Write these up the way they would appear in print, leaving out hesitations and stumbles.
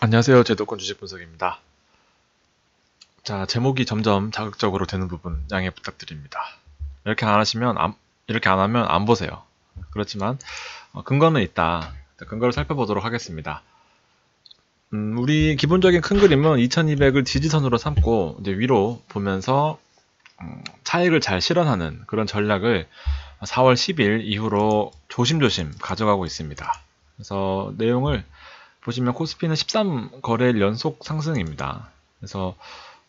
안녕하세요. 제도권 주식 분석입니다. 자, 제목이 점점 자극적으로 되는 부분 양해 부탁드립니다. 이렇게 안 하시면 이렇게 안 하면 안 보세요. 그렇지만 근거는 있다. 근거를 살펴보도록 하겠습니다. 우리 기본적인 큰 그림은 2200을 지지선으로 삼고 이제 위로 보면서 차익을 잘 실현하는 그런 전략을 4월 10일 이후로 조심조심 가져가고 있습니다. 그래서 내용을 보시면 코스피는 13거래일 연속 상승입니다. 그래서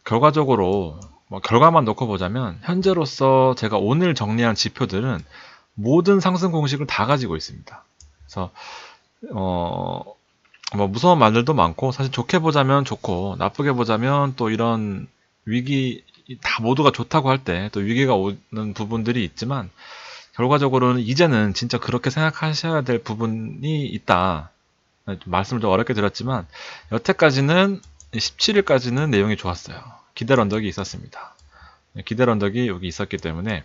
결과적으로 결과만 놓고 보자면 현재로서 제가 오늘 정리한 지표들은 모든 상승 공식을 다 가지고 있습니다. 그래서 어, 무서운 말들도 많고 사실 좋게 보자면 좋고 나쁘게 보자면 또 이런 위기 다 모두가 좋다고 할 때 또 위기가 오는 부분들이 있지만 결과적으로는 이제는 진짜 그렇게 생각하셔야 될 부분이 있다. 말씀을 좀 어렵게 드렸지만 여태까지는 17일까지는 내용이 좋았어요. 기대 언덕이 있었습니다. 기대 언덕이 여기 있었기 때문에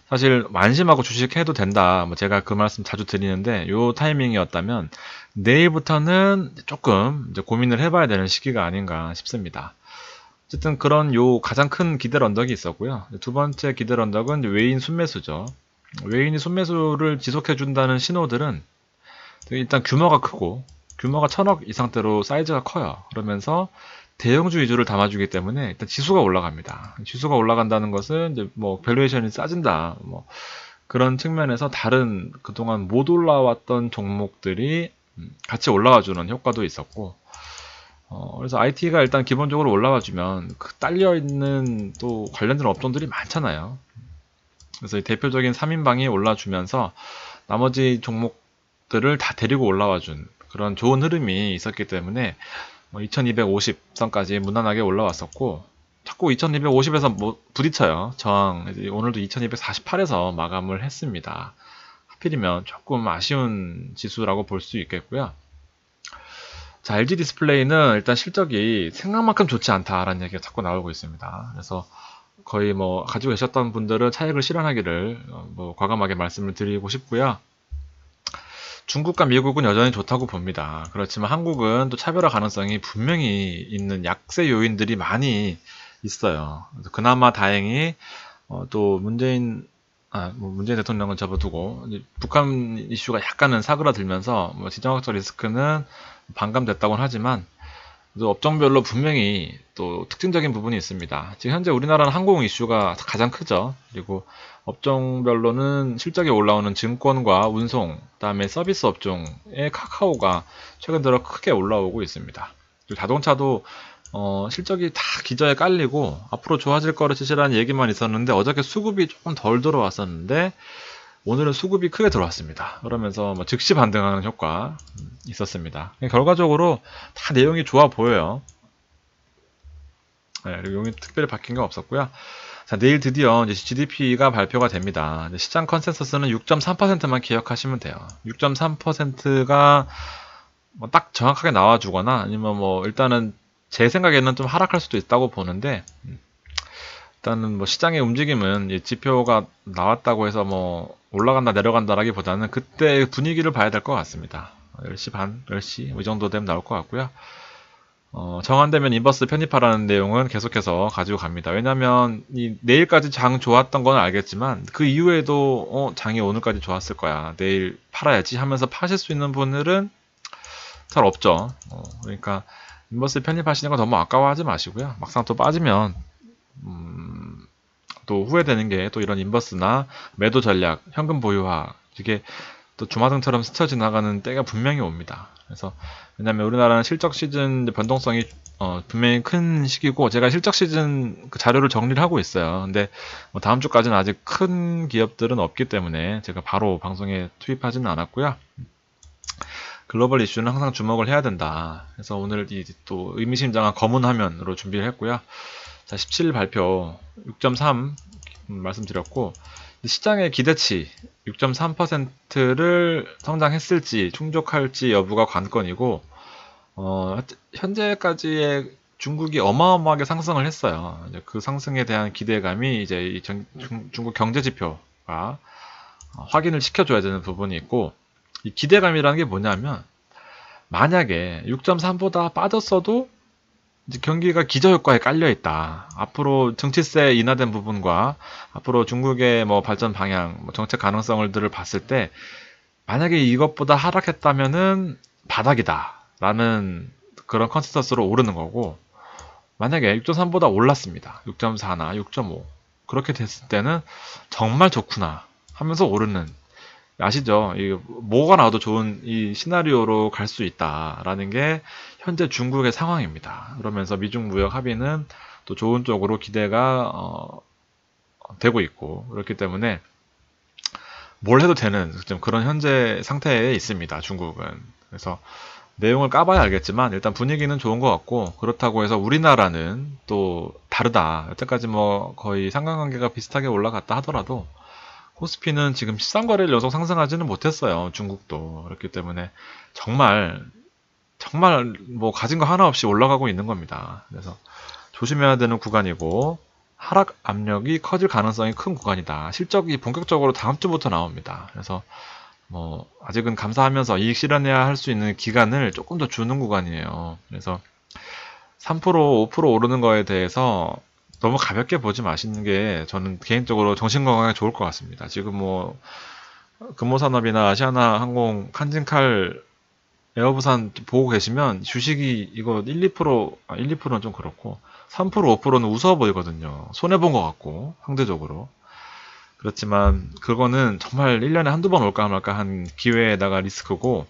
사실 안심하고 주식해도 된다. 제가 그 말씀 자주 드리는데 요 타이밍이었다면 내일부터는 조금 이제 고민을 해봐야 되는 시기가 아닌가 싶습니다. 어쨌든 그런 요 가장 큰 기대 언덕이 있었고요. 두 번째 기대 언덕은 외인 순매수죠. 외인이 순매수를 지속해준다는 신호들은 일단 규모가 크고 규모가 1000억 이상대로 사이즈가 커요. 그러면서 대형주 위주를 담아주기 때문에 일단 지수가 올라갑니다. 지수가 올라간다는 것은 이제 밸류에이션이 싸진다. 그런 측면에서 다른 그동안 못 올라왔던 종목들이 같이 올라와주는 효과도 있었고 그래서 IT가 일단 기본적으로 올라와주면 딸려 있는 또 관련된 업종들이 많잖아요. 그래서 대표적인 3인방이 올라주면서 나머지 종목들을 다 데리고 올라와준 그런 좋은 흐름이 있었기 때문에 2250선까지 무난하게 올라왔었고 자꾸 2250에서 부딪혀요. 저항 오늘도 2248에서 마감을 했습니다. 하필이면 조금 아쉬운 지수라고 볼 수 있겠고요. 자, LG 디스플레이는 일단 실적이 생각만큼 좋지 않다라는 얘기가 자꾸 나오고 있습니다. 그래서 거의 가지고 계셨던 분들은 차익을 실현하기를 과감하게 말씀을 드리고 싶고요. 중국과 미국은 여전히 좋다고 봅니다. 그렇지만 한국은 또 차별화 가능성이 분명히 있는 약세 요인들이 많이 있어요. 그래서 그나마 다행히 또 문재인 대통령은 접어두고 북한 이슈가 약간은 사그라들면서 지정학적 리스크는 반감됐다고는 하지만 또 업종별로 분명히 또 특징적인 부분이 있습니다. 지금 현재 우리나라는 항공 이슈가 가장 크죠. 그리고 업종별로는 실적이 올라오는 증권과 운송, 그다음에 서비스 업종의 카카오가 최근 들어 크게 올라오고 있습니다. 그리고 자동차도 실적이 다 기저에 깔리고 앞으로 좋아질 거라는 얘기만 있었는데 어저께 수급이 조금 덜 들어왔었는데 오늘은 수급이 크게 들어왔습니다. 그러면서 즉시 반등하는 효과 있었습니다. 결과적으로 다 내용이 좋아 보여요. 네, 그리고 용이 특별히 바뀐 거 없었고요. 자, 내일 드디어 이제 GDP가 발표가 됩니다. 시장 컨센서스는 6.3%만 기억하시면 돼요. 6.3%가 딱 정확하게 나와주거나 아니면 일단은 제 생각에는 좀 하락할 수도 있다고 보는데 일단은 시장의 움직임은 이 지표가 나왔다고 해서 올라간다 내려간다라기보다는 그때 분위기를 봐야 될 것 같습니다. 10시 반, 10시 이 정도 되면 나올 것 같고요. 정한되면 인버스 편입하라는 내용은 계속해서 가지고 갑니다. 왜냐면 내일까지 장 좋았던 건 알겠지만 그 이후에도 장이 오늘까지 좋았을 거야. 내일 팔아야지 하면서 파실 수 있는 분들은 잘 없죠. 그러니까 인버스 편입하시는 거 너무 아까워하지 마시고요. 막상 또 빠지면 또 후회되는 게 또 이런 인버스나 매도 전략, 현금 보유화 이게 또 주마등처럼 스쳐 지나가는 때가 분명히 옵니다. 그래서 왜냐하면 우리나라는 실적 시즌 변동성이 분명히 큰 시기고 제가 실적 시즌 그 자료를 정리를 하고 있어요. 근데 다음 주까지는 아직 큰 기업들은 없기 때문에 제가 바로 방송에 투입하지는 않았고요. 글로벌 이슈는 항상 주목을 해야 된다. 그래서 오늘 또 의미심장한 검은 화면으로 준비를 했고요. 자, 17일 발표 6.3 말씀드렸고 시장의 기대치 6.3%를 성장했을지 충족할지 여부가 관건이고 현재까지의 중국이 어마어마하게 상승을 했어요. 이제 그 상승에 대한 기대감이 이제 중국 경제 지표가 확인을 시켜줘야 되는 부분이 있고 이 기대감이라는 게 뭐냐면 만약에 6.3보다 빠졌어도 이제 경기가 기저효과에 깔려 있다. 앞으로 정치세 인하된 부분과 앞으로 중국의 뭐 발전 방향, 뭐 정책 가능성들을 봤을 때 만약에 이것보다 하락했다면은 바닥이다라는 그런 컨센서스로 오르는 거고, 만약에 6.3보다 올랐습니다. 6.4나 6.5 그렇게 됐을 때는 정말 좋구나 하면서 오르는, 아시죠? 이 뭐가 나와도 좋은 이 시나리오로 갈 수 있다라는 게 현재 중국의 상황입니다. 그러면서 미중 무역 합의는 또 좋은 쪽으로 기대가 되고 있고, 그렇기 때문에 뭘 해도 되는 좀 그런 현재 상태에 있습니다. 중국은. 그래서 내용을 까봐야 알겠지만 일단 분위기는 좋은 것 같고, 그렇다고 해서 우리나라는 또 다르다. 여태까지 뭐 거의 상관관계가 비슷하게 올라갔다 하더라도 코스피는 지금 13거래일 연속 상승하지는 못했어요. 중국도. 그렇기 때문에 정말 정말 뭐 가진 거 하나 없이 올라가고 있는 겁니다. 그래서 조심해야 되는 구간이고, 하락 압력이 커질 가능성이 큰 구간이다. 실적이 본격적으로 다음 주부터 나옵니다. 그래서 뭐 아직은 감사하면서 이익 실현해야 할 수 있는 기간을 조금 더 주는 구간이에요. 그래서 3% 5% 오르는 거에 대해서 너무 가볍게 보지 마시는 게 저는 개인적으로 정신건강에 좋을 것 같습니다. 지금 뭐 금호산업이나 아시아나항공, 칸진칼, 에어부산 보고 계시면 주식이 이거 1, 2%, 1, 2%는 좀 그렇고 3%, 5%는 우스워 보이거든요. 손해본 것 같고 상대적으로. 그렇지만 그거는 정말 1년에 한두 번 올까 말까 한 기회에다가 리스크고,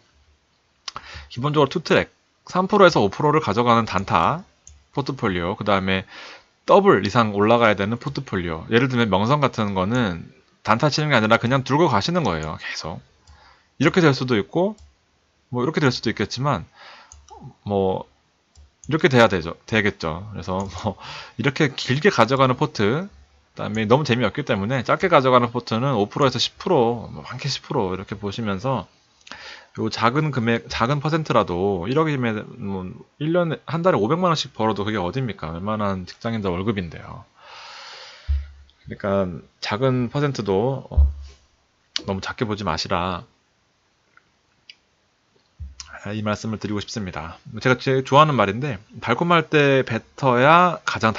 기본적으로 투트랙 3%에서 5%를 가져가는 단타 포트폴리오, 그 다음에 더블 이상 올라가야 되는 포트폴리오. 예를 들면 명성 같은 거는 단타 치는 게 아니라 그냥 들고 가시는 거예요. 계속. 이렇게 될 수도 있고 뭐 이렇게 될 수도 있겠지만 뭐 이렇게 되겠죠. 그래서 뭐 이렇게 길게 가져가는 포트, 그다음에 너무 재미없기 때문에 짧게 가져가는 포트는 5%에서 10%, 뭐 많게 10% 이렇게 보시면서 요 작은 금액, 작은 퍼센트라도 1억이면 뭐 1년에 한 달에 500만 원씩 벌어도 그게 어딥니까? 웬만한 직장인들 월급인데요. 그러니까 작은 퍼센트도 너무 작게 보지 마시라, 이 말씀을 드리고 싶습니다. 제가 제일 좋아하는 말인데, 달콤할 때 뱉어야 가장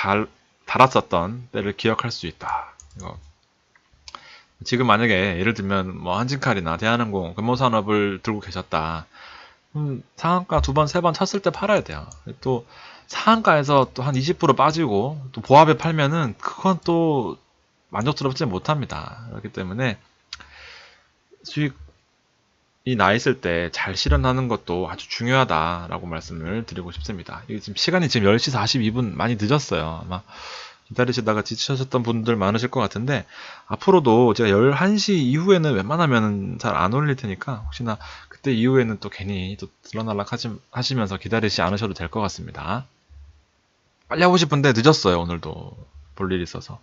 달았었던 때를 기억할 수 있다. 이거. 지금 만약에 예를 들면 뭐 한진칼이나 대한항공, 금호산업을 들고 계셨다. 상한가 두 번, 세 번 쳤을 때 팔아야 돼요. 또 상한가에서 또 한 20% 빠지고 또 보합에 팔면은 그건 또 만족스럽지 못합니다. 그렇기 때문에 수익이 나 있을 때 잘 실현하는 것도 아주 중요하다라고 말씀을 드리고 싶습니다. 이게 지금 시간이 지금 10시 42분 많이 늦었어요. 아마 기다리시다가 지치셨던 분들 많으실 것 같은데, 앞으로도 제가 11시 이후에는 웬만하면 잘 안 올릴 테니까 혹시나 그때 이후에는 또 괜히 또 들러날락 하시면서 기다리지 않으셔도 될 것 같습니다. 빨리 하고 싶은데 늦었어요. 오늘도 볼 일이 있어서.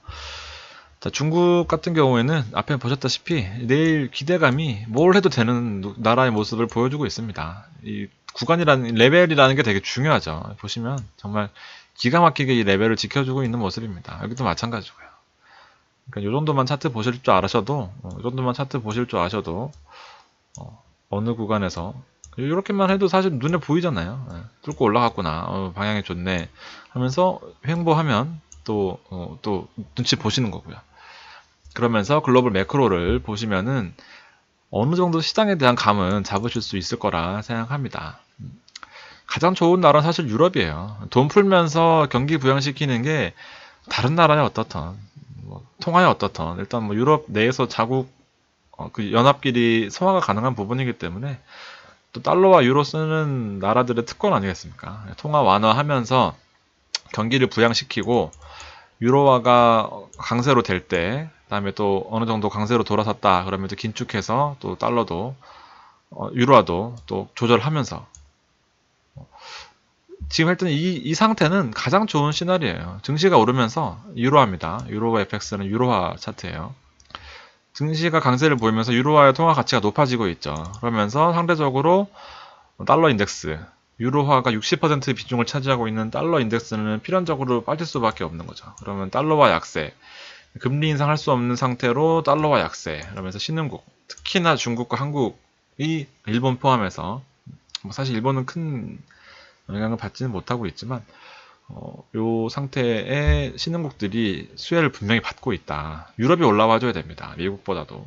자, 중국 같은 경우에는 앞에 보셨다시피 내일 기대감이 뭘 해도 되는 나라의 모습을 보여주고 있습니다. 이 구간이라는 레벨이라는 게 되게 중요하죠. 보시면 정말 기가 막히게 이 레벨을 지켜주고 있는 모습입니다. 여기도 마찬가지고요. 그러니까 요 정도만 차트 보실 줄 아셔도, 요 정도만 차트 보실 줄 아셔도 어느 구간에서 이렇게만 해도 사실 눈에 보이잖아요. 뚫고 올라갔구나, 방향이 좋네 하면서 횡보하면 또 눈치 보시는 거고요. 그러면서 글로벌 매크로를 보시면은 어느 정도 시장에 대한 감은 잡으실 수 있을 거라 생각합니다. 가장 좋은 나라는 사실 유럽이에요. 돈 풀면서 경기 부양시키는 게 다른 나라에 어떻던, 뭐 통화에 어떻던, 일단 뭐 유럽 내에서 자국 그 연합끼리 소화가 가능한 부분이기 때문에, 또 달러와 유로 쓰는 나라들의 특권 아니겠습니까? 통화 완화하면서 경기를 부양시키고 유로화가 강세로 될 때, 그다음에 또 어느 정도 강세로 돌아섰다 그러면 또 긴축해서 또 달러도 유로화도 또 조절하면서, 지금 일단 이 상태는 가장 좋은 시나리오예요. 증시가 오르면서 유로화입니다. 유로화 FX는 유로화 차트예요. 증시가 강세를 보이면서 유로화의 통화 가치가 높아지고 있죠. 그러면서 상대적으로 달러 인덱스, 유로화가 60% 비중을 차지하고 있는 달러 인덱스는 필연적으로 빠질 수밖에 없는 거죠. 그러면 달러화 약세, 금리 인상할 수 없는 상태로 달러화 약세, 그러면서 신흥국, 특히나 중국과 한국이 일본 포함해서 뭐 사실 일본은 큰 영향을 받지는 못하고 있지만 요 상태의 신흥국들이 수혜를 분명히 받고 있다. 유럽이 올라와줘야 됩니다. 미국보다도.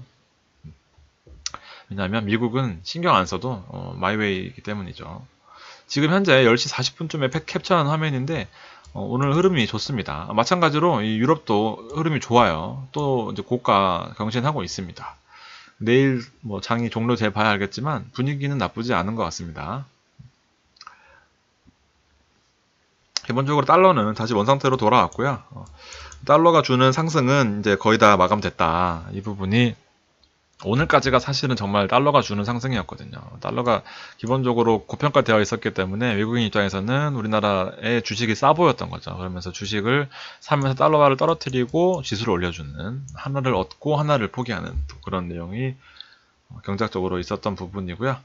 왜냐하면 미국은 신경 안 써도 마이웨이이기 때문이죠. 지금 현재 10시 40분쯤에 캡처한 화면인데 오늘 흐름이 좋습니다. 마찬가지로 이 유럽도 흐름이 좋아요. 또 이제 고가 경신하고 있습니다. 내일 뭐 장이 종료돼 봐야 알겠지만 분위기는 나쁘지 않은 것 같습니다. 기본적으로 달러는 다시 원상태로 돌아왔고요. 달러가 주는 상승은 이제 거의 다 마감됐다. 이 부분이 오늘까지가 사실은 정말 달러가 주는 상승이었거든요. 달러가 기본적으로 고평가되어 있었기 때문에 외국인 입장에서는 우리나라의 주식이 싸 보였던 거죠. 그러면서 주식을 사면서 달러화를 떨어뜨리고 지수를 올려주는, 하나를 얻고 하나를 포기하는 그런 내용이 경제학적으로 있었던 부분이고요.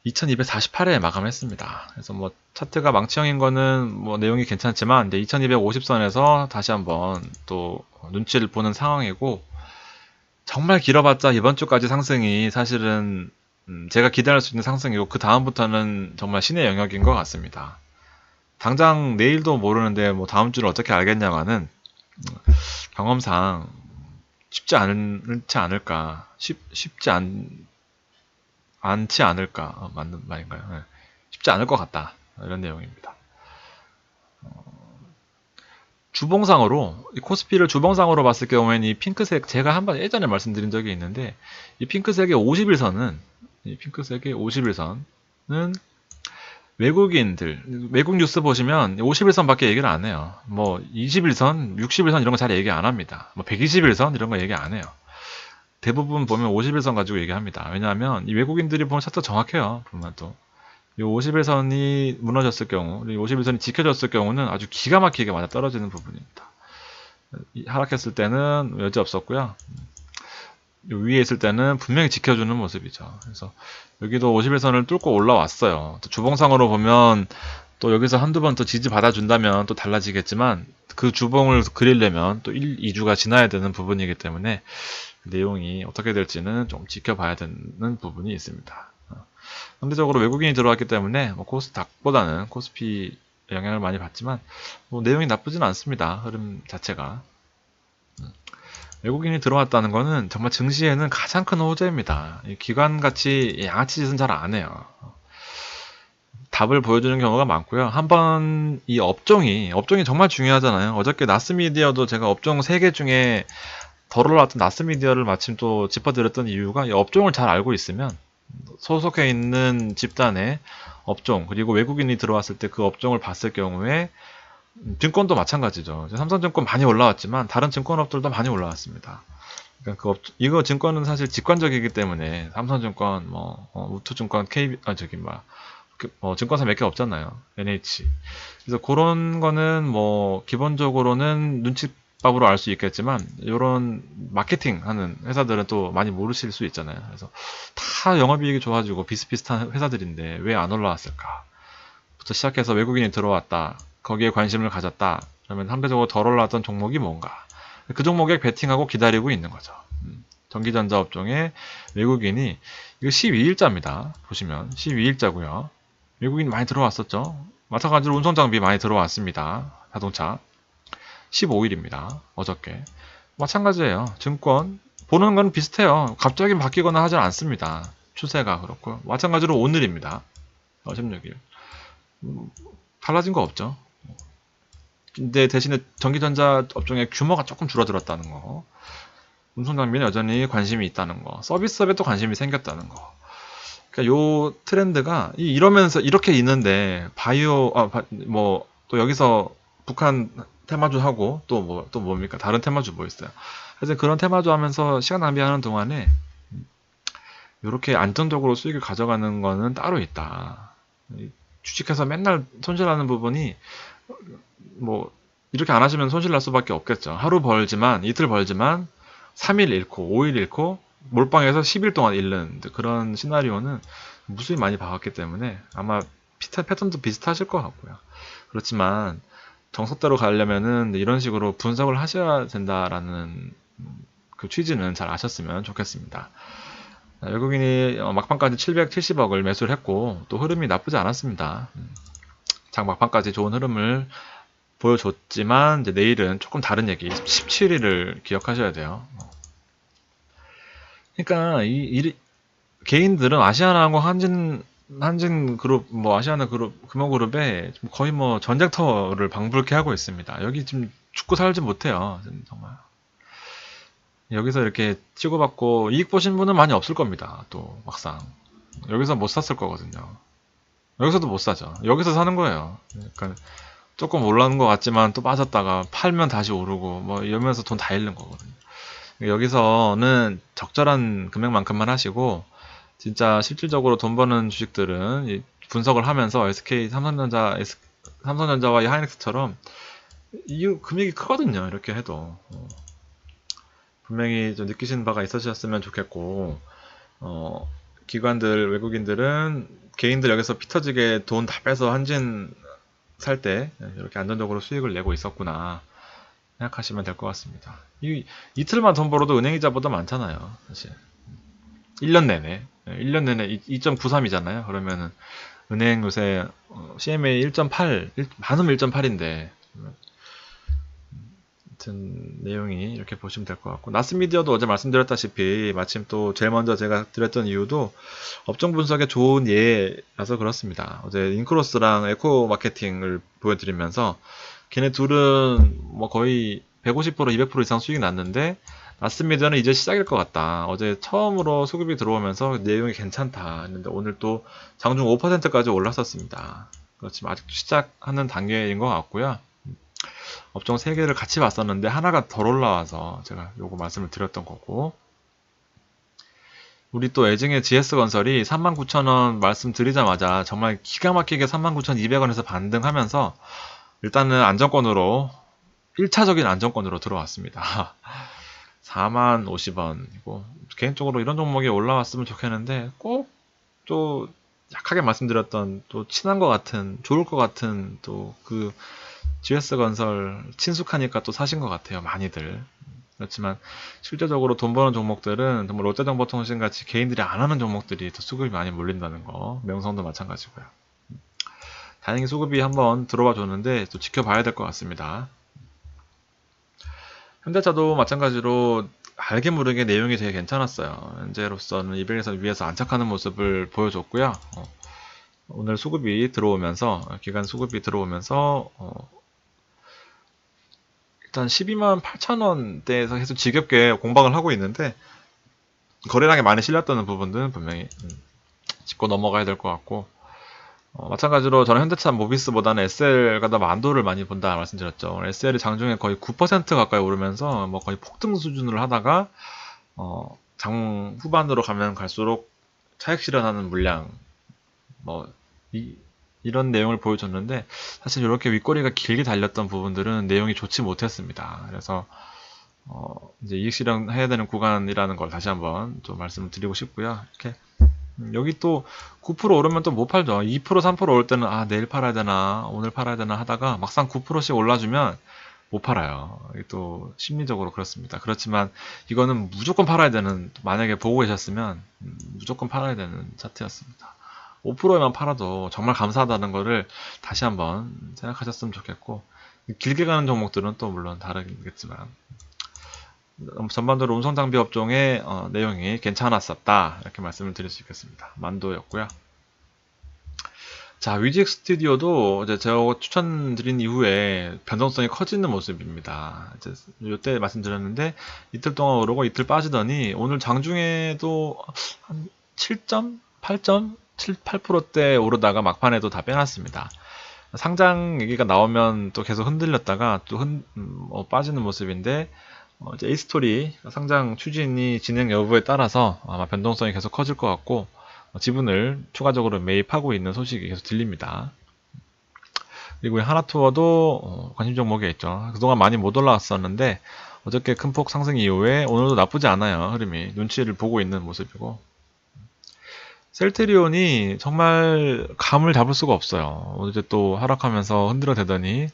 2248에 마감했습니다. 그래서 뭐 차트가 망치형인 거는 뭐 내용이 괜찮지만 이제 2250선에서 다시 한번 또 눈치를 보는 상황이고, 정말 길어봤자 이번 주까지 상승이 사실은 제가 기대할 수 있는 상승이고, 그 다음부터는 정말 신의 영역인 것 같습니다. 당장 내일도 모르는데 뭐 다음 주를 어떻게 알겠냐마는 경험상 쉽지 않을까, 않지 않을까, 맞는 말인가요? 네. 쉽지 않을 것 같다, 이런 내용입니다. 주봉상으로, 이 코스피를 주봉상으로 봤을 경우에는 이 핑크색, 제가 한번 예전에 말씀드린 적이 있는데, 이 핑크색의 51선은, 외국인들, 외국 뉴스 보시면 51선 밖에 얘기를 안 해요. 뭐 21선, 61선 이런 거 잘 얘기 안 합니다. 뭐 121선 이런 거 얘기 안 해요. 대부분 보면 51선 가지고 얘기합니다. 왜냐하면 이 외국인들이 보면 차트 정확해요. 보면 또. 이 51선이 무너졌을 경우, 51선이 지켜졌을 경우는 아주 기가 막히게 맞아 떨어지는 부분입니다. 하락했을 때는 여지 없었고요. 위에 있을 때는 분명히 지켜주는 모습이죠. 그래서 여기도 51선을 뚫고 올라왔어요. 주봉상으로 보면 또 여기서 한두 번 더 지지 받아준다면 또 달라지겠지만, 그 주봉을 그리려면 또 1, 2주가 지나야 되는 부분이기 때문에 내용이 어떻게 될지는 좀 지켜봐야 되는 부분이 있습니다. 상대적으로 외국인이 들어왔기 때문에 뭐 코스닥보다는 코스피 영향을 많이 받지만 뭐 내용이 나쁘진 않습니다. 흐름 자체가. 외국인이 들어왔다는 것은 정말 증시에는 가장 큰 호재입니다. 기관같이 양아치 짓은 잘 안 해요. 답을 보여주는 경우가 많고요. 한번 이 업종이 정말 중요하잖아요. 어저께 나스미디어도 제가 업종 3개 중에 덜 올라왔던 나스미디어를 마침 또 짚어드렸던 이유가, 이 업종을 잘 알고 있으면 소속해 있는 집단의 업종, 그리고 외국인이 들어왔을 때 그 업종을 봤을 경우에, 증권도 마찬가지죠. 삼성증권 많이 올라왔지만 다른 증권업들도 많이 올라왔습니다. 그러니까 이거 증권은 사실 직관적이기 때문에 삼성증권, 우투증권, 증권사 몇 개 없잖아요. NH. 그래서 그런 거는 뭐 기본적으로는 눈치밥으로 알 수 있겠지만, 이런 마케팅 하는 회사들은 또 많이 모르실 수 있잖아요. 그래서 다 영업이익이 좋아지고 비슷비슷한 회사들인데 왜 안 올라왔을까? 부터 시작해서 외국인이 들어왔다, 거기에 관심을 가졌다, 그러면 상대적으로 덜 올라왔던 종목이 뭔가, 그 종목에 베팅하고 기다리고 있는 거죠. 전기전자 업종에 외국인이, 이거 12일자입니다. 보시면 12일자고요. 외국인 많이 들어왔었죠. 마찬가지로 운송장비 많이 들어왔습니다. 자동차. 15일입니다. 어저께. 마찬가지예요. 증권 보는 건 비슷해요. 갑자기 바뀌거나 하지 않습니다. 추세가 그렇고. 마찬가지로 오늘입니다. 16일. 달라진 거 없죠. 근데 대신에 전기전자 업종의 규모가 조금 줄어들었다는 거, 운송장비는 여전히 관심이 있다는 거, 서비스업에 또 관심이 생겼다는 거. 그러니까 요 트렌드가 이러면서 이렇게 있는데, 또 여기서 북한 테마주 하고 또 뭡니까? 다른 테마주 뭐 있어요? 그래서 그런 테마주 하면서 시간 낭비하는 동안에 이렇게 안정적으로 수익을 가져가는 거는 따로 있다. 주식해서 맨날 손실하는 부분이, 뭐 이렇게 안 하시면 손실 날 수밖에 없겠죠. 하루 벌지만, 이틀 벌지만 3일 잃고 5일 잃고 몰빵해서 10일 동안 잃는 그런 시나리오는 무수히 많이 봐왔기 때문에 아마 패턴도 비슷하실 것 같고요. 그렇지만 정석대로 가려면은 이런 식으로 분석을 하셔야 된다라는 그 취지는 잘 아셨으면 좋겠습니다. 외국인이 막판까지 770억을 매수를 했고 또 흐름이 나쁘지 않았습니다. 장 막판까지 좋은 흐름을 보여줬지만 이제 내일은 조금 다른 얘기 17일을 기억하셔야 돼요. 그러니까 개인들은 아시아나항공 한진 그룹 뭐 아시아나 그룹 금호그룹에 거의 뭐 전쟁터를 방불케 하고 있습니다. 여기 지금 죽고 살지 못해요. 정말 여기서 이렇게 치고받고 이익 보신 분은 많이 없을 겁니다. 또 막상 여기서 못 샀을 거거든요. 여기서도 못 사죠. 여기서 사는 거예요. 그러니까 조금 올라오는 것 같지만 또 빠졌다가 팔면 다시 오르고 뭐 이러면서 돈 다 잃는 거거든요. 여기서는 적절한 금액만큼만 하시고 진짜 실질적으로 돈 버는 주식들은 분석을 하면서 SK 삼성전자와 이 하이닉스처럼 이 금액이 크거든요. 이렇게 해도 분명히 좀 느끼시는 바가 있으셨으면 좋겠고 기관들 외국인들은 개인들 여기서 피 터지게 돈 다 빼서 한진 살 때 이렇게 안정적으로 수익을 내고 있었구나 생각하시면 될 것 같습니다. 이틀만 돈 벌어도 은행이자보다 많잖아요. 사실 1년 내내 2.93이잖아요. 그러면은 은행 요새 CMA 1.8 반음 1.8인데 같은 내용이 이렇게 보시면 될 것 같고 나스미디어도 어제 말씀드렸다시피 마침 또 제일 먼저 제가 드렸던 이유도 업종 분석에 좋은 예라서 그렇습니다. 어제 인크로스랑 에코 마케팅을 보여드리면서 걔네 둘은 뭐 거의 150% 200% 이상 수익이 났는데 나스미디어는 이제 시작일 것 같다. 어제 처음으로 수급이 들어오면서 내용이 괜찮다 했는데 오늘 또 장중 5%까지 올랐었습니다. 그렇지만 아직도 시작하는 단계인 것 같고요. 업종 3개를 같이 봤었는데 하나가 덜 올라와서 제가 요거 말씀을 드렸던 거고 우리 또 애증의 GS건설이 39,000원 말씀드리자마자 정말 기가 막히게 39,200원에서 반등하면서 일단은 안정권으로 1차적인 안정권으로 들어왔습니다. 40,050원이고 개인적으로 이런 종목이 올라왔으면 좋겠는데 꼭 또 약하게 말씀드렸던 또 친한 것 같은 좋을 것 같은 또 그 GS건설 친숙하니까 또 사신 것 같아요. 많이들. 그렇지만 실제적으로 돈 버는 종목들은 정말 롯데정보통신 같이 개인들이 안 하는 종목들이 더 수급이 많이 몰린다는 거. 명성도 마찬가지고요. 다행히 수급이 한번 들어와 줬는데 또 지켜봐야 될 것 같습니다. 현대차도 마찬가지로 알게 모르게 내용이 되게 괜찮았어요. 현재로서는 200에서 위에서 안착하는 모습을 보여줬고요. 오늘 수급이 들어오면서 기간 수급이 들어오면서 일단 128,000원대에서 계속 지겹게 공방을 하고 있는데 거래량이 많이 실렸다는 부분들은 분명히 짚고 넘어가야 될 것 같고 마찬가지로 저는 현대차 모비스보다는 SL가 더 만도를 많이 본다 말씀드렸죠. SL이 장중에 거의 9% 가까이 오르면서 뭐 거의 폭등 수준을 하다가 장 후반으로 가면 갈수록 차익 실현하는 물량 뭐 이런 내용을 보여줬는데 사실 이렇게 윗꼬리가 길게 달렸던 부분들은 내용이 좋지 못했습니다. 그래서 이제 이익 실현해야 되는 구간이라는 걸 다시 한번 좀 말씀을 드리고 싶고요. 이렇게 여기 또 9% 오르면 또 못 팔죠. 2% 3% 오를 때는 내일 팔아야 되나 오늘 팔아야 되나 하다가 막상 9%씩 올라주면 못 팔아요. 이게 또 심리적으로 그렇습니다. 그렇지만 이거는 무조건 팔아야 되는 만약에 보고 계셨으면 무조건 팔아야 되는 차트였습니다. 5%에만 팔아도 정말 감사하다는 거를 다시 한번 생각하셨으면 좋겠고 길게 가는 종목들은 또 물론 다르겠지만 전반적으로 운송장비 업종의 내용이 괜찮았었다 이렇게 말씀을 드릴 수 있겠습니다. 만도였고요. 자, 위직 스튜디오도 이제 제가 추천드린 이후에 변동성이 커지는 모습입니다. 이제 이때 말씀드렸는데 이틀 동안 오르고 이틀 빠지더니 오늘 장중에도 한 7점, 8점, 7, 8%대 오르다가 막판에도 다 빼놨습니다. 상장 얘기가 나오면 또 계속 흔들렸다가 또 빠지는 모습인데 이제 A스토리 상장 추진이 진행 여부에 따라서 아마 변동성이 계속 커질 것 같고 지분을 추가적으로 매입하고 있는 소식이 계속 들립니다. 그리고 하나투어도 관심 종목에 있죠. 그동안 많이 못 올라왔었는데 어저께 큰 폭 상승 이후에 오늘도 나쁘지 않아요. 흐름이 눈치를 보고 있는 모습이고 셀테리온이 정말 감을 잡을 수가 없어요. 어제 또 하락하면서 흔들어 대더니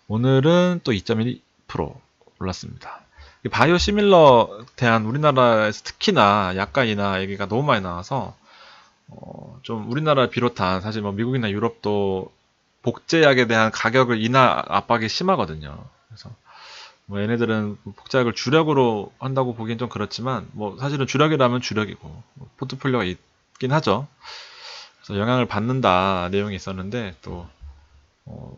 오늘은 또 2.1% 올랐습니다. 이 바이오 시밀러 대한 우리나라에서 특히나 약가이나 얘기가 너무 많이 나와서 좀 우리나라 비롯한 사실 뭐 미국이나 유럽도 복제약에 대한 가격을 인하 압박이 심하거든요. 그래서 뭐 얘네들은 복제약을 주력으로 한다고 보기엔 좀 그렇지만 뭐 사실은 주력이라면 주력이고 뭐 포트폴리오가 있긴 하죠. 그래서 영향을 받는다 내용이 있었는데 또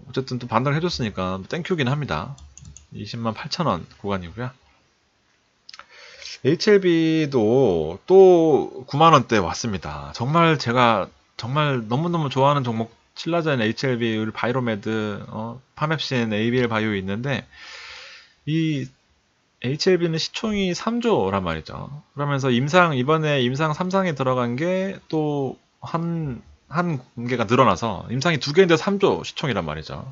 어쨌든 또 반등을 해줬으니까 땡큐긴 합니다. 20만 8천 원 구간이고요. HLB도 또 9만 원대 왔습니다. 정말 제가 정말 너무너무 좋아하는 종목 신라젠, HLB, 우리 바이로메드, 파맵신, ABL 바이오 있는데 이 HLB는 시총이 3조란 말이죠. 그러면서 이번에 임상 3상에 들어간 게 또 한 개가 늘어나서 임상이 2개인데 3조 시총이란 말이죠.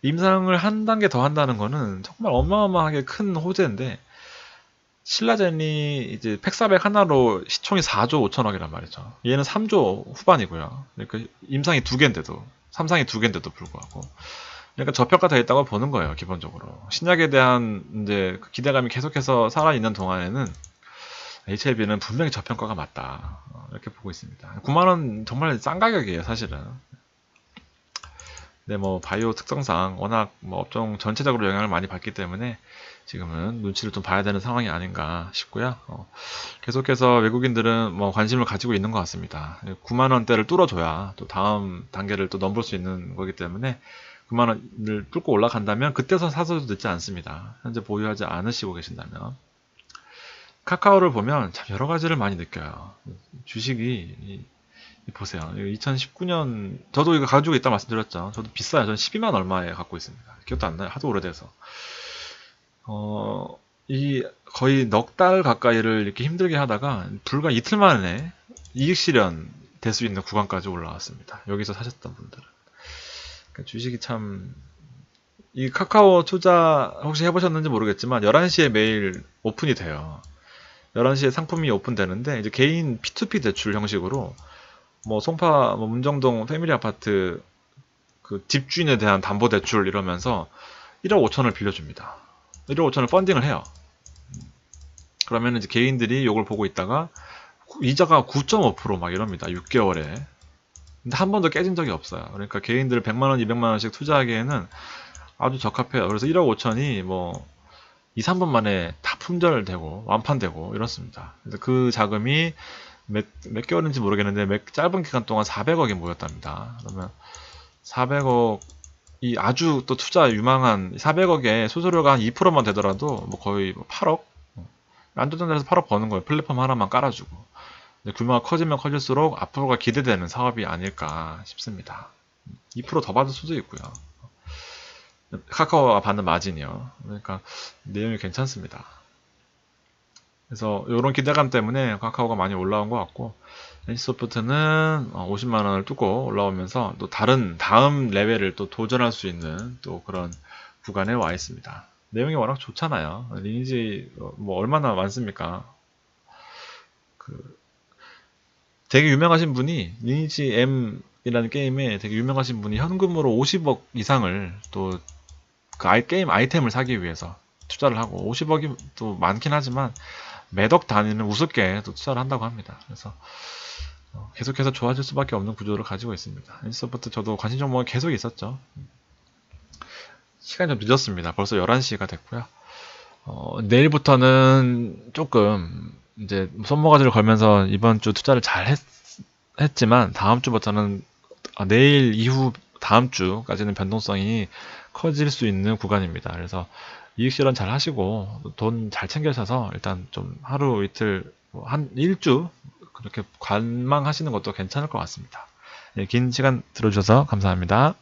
임상을 한 단계 더 한다는 거는 정말 어마어마하게 큰 호재인데 신라젠이 이제 팩사백 하나로 시총이 4조 5천억이란 말이죠. 얘는 3조 후반이고요. 그러니까 임상이 2개인데도 3상이 2개인데도 불구하고 그러니까 저평가되어 있다고 보는 거예요, 기본적으로. 신약에 대한 이제 그 기대감이 계속해서 살아있는 동안에는 HLB는 분명히 저평가가 맞다. 이렇게 보고 있습니다. 9만원 정말 싼 가격이에요, 사실은. 근데 뭐 바이오 특성상 워낙 뭐 업종 전체적으로 영향을 많이 받기 때문에 지금은 눈치를 좀 봐야 되는 상황이 아닌가 싶고요. 계속해서 외국인들은 뭐 관심을 가지고 있는 것 같습니다. 9만 원대를 뚫어줘야 또 다음 단계를 또 넘볼 수 있는 거기 때문에 9만 원을 뚫고 올라간다면 그때서 사서도 늦지 않습니다. 현재 보유하지 않으시고 계신다면. 카카오를 보면 참 여러 가지를 많이 느껴요. 주식이 보세요. 2019년 저도 이거 가지고 있다 말씀드렸죠. 저도 비싸요. 저는 12만 얼마에 갖고 있습니다. 기억도 안 나요. 하도 오래돼서. 이 거의 넉 달 가까이를 이렇게 힘들게 하다가 불과 이틀 만에 이익 실현 될 수 있는 구간까지 올라왔습니다. 여기서 사셨던 분들은. 그러니까 주식이 참 이 카카오 투자 혹시 해보셨는지 모르겠지만 11시에 매일 오픈이 돼요. 11시에 상품이 오픈되는데 이제 개인 P2P 대출 형식으로 뭐 송파 뭐 문정동 패밀리 아파트 그 집주인에 대한 담보 대출 이러면서 1억 5천을 빌려줍니다. 1억 5천을 펀딩을 해요. 그러면 이제 개인들이 이걸 보고 있다가 이자가 9.5%막 이럽니다. 6개월에. 근데 한 번도 깨진 적이 없어요. 그러니까 개인들 100만 원, 200만 원씩 투자하기에는 아주 적합해요. 그래서 1억 5천이 뭐 2, 3분 만에 다 품절되고 완판되고 이렇습니다. 그래서 그 자금이 몇 개월인지 모르겠는데 짧은 기간 동안 400억이 모였답니다. 그러면 400억이 아주 또 투자 유망한 400억에 수수료가 한 2%만 되더라도 뭐 거의 8억? 안전한 데서 8억 버는 거예요. 플랫폼 하나만 깔아주고. 규모가 커지면 커질수록 앞으로가 기대되는 사업이 아닐까 싶습니다. 2%더 받을 수도 있고요. 카카오가 받는 마진이요. 그러니까 내용이 괜찮습니다. 그래서 이런 기대감 때문에 카카오가 많이 올라온 것 같고 NC소프트는 50만 원을 뚫고 올라오면서 또 다음 레벨을 또 도전할 수 있는 또 그런 구간에 와 있습니다. 내용이 워낙 좋잖아요. 리니지 뭐 얼마나 많습니까? 되게 유명하신 분이 리니지 M이라는 게임에 되게 유명하신 분이 현금으로 50억 이상을 또 그 게임 아이템을 사기 위해서 투자를 하고 50억이 또 많긴 하지만 매덕 단위는 우습게 또 투자를 한다고 합니다. 그래서 계속해서 좋아질 수밖에 없는 구조를 가지고 있습니다. NC소프트 저도 관심 종목이 계속 있었죠. 시간이 좀 늦었습니다. 벌써 11시가 됐고요. 내일부터는 조금 이제 손모가지를 걸면서 이번 주 투자를 잘 했지만 다음 주부터는 내일 이후 다음 주까지는 변동성이 커질 수 있는 구간입니다. 그래서 이익 실현 잘 하시고 돈 잘 챙겨셔서 일단 좀 하루 이틀 한 일주 그렇게 관망하시는 것도 괜찮을 것 같습니다. 긴 시간 들어주셔서 감사합니다.